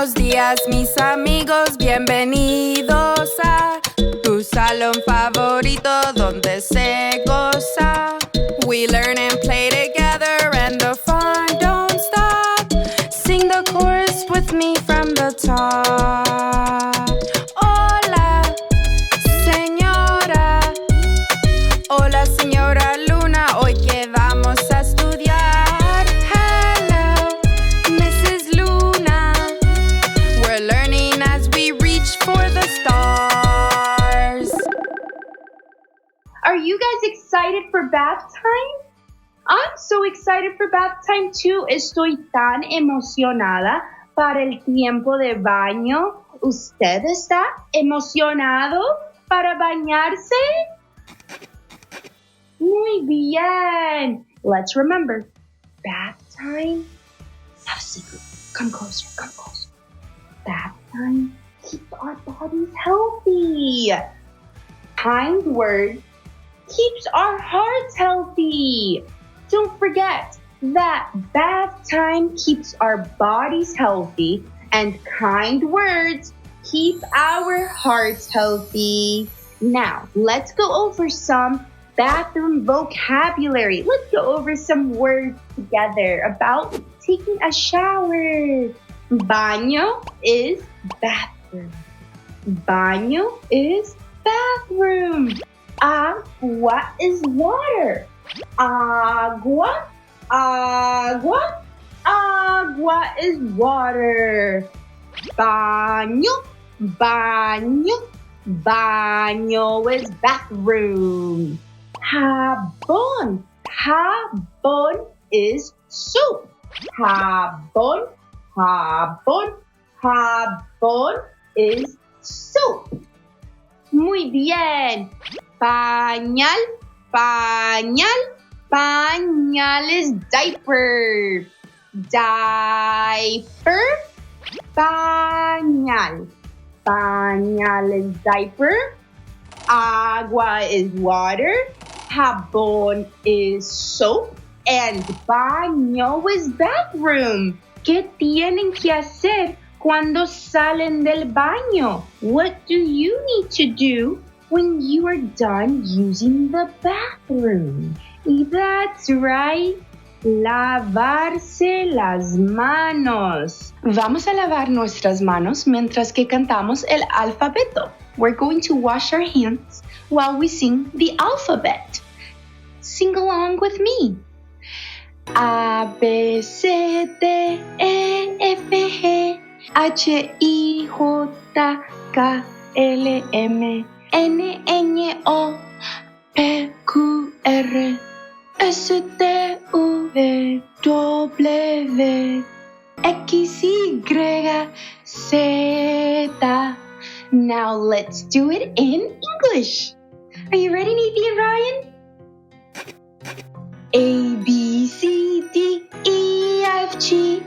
Buenos días, mis amigos, bienvenidos a tu salón favorito donde se goza. We learn and play together and the fun don't stop. Sing the chorus with me from the top. Hola, señora. Hola, señora Luna. Hoy que vamos a estudiar. Hello, Mrs. Luna. We're learning as we reach for the stars. Are you guys excited for bath time? I'm so excited for bath time too. Estoy tan emocionada para el tiempo de baño. ¿Usted está emocionado para bañarse? Muy bien. Let's remember, bath time. Have a secret. Come closer, come closer. Bath time keeps our bodies healthy. Kind words keeps our hearts healthy. Don't forget that bath time keeps our bodies healthy and kind words keep our hearts healthy. Now, let's go over some bathroom vocabulary. Let's go over some words together about taking a shower. Baño is bathroom. Baño is bathroom. Agua is water. Agua, agua, agua is water. Baño, baño, baño is bathroom. Jabón, jabón is soap. Jabón, jabón, jabón is soap. Muy bien. Pañal, pañal, pañal is diaper. Diaper, pañal. Pañal is diaper. Agua is water. Jabón is soap. And baño is bathroom. ¿Qué tienen que hacer cuando salen del baño? What do you need to do when you are done using the bathroom? That's right. Lavarse las manos. Vamos a lavar nuestras manos mientras que cantamos el alfabeto. We're going to wash our hands while we sing the alphabet. Sing along with me. A, B, C, D, E, F, G, H, I, J, K, L, M, N, N, O, P, Q, R, S, T, U, W, X, Y, Z. Now let's do it in English. Are you ready, Nathan and Ryan? A, B, C, D, E, F, G,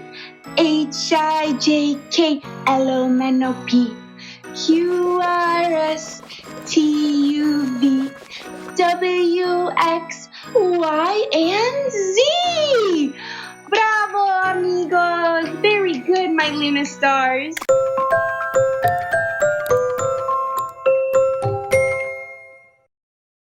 H, I, J, K, L, M, N, O, P, Q, R, S, T, U, V, W, X, Y, and Z. Bravo, amigos. Very good, my Luna stars.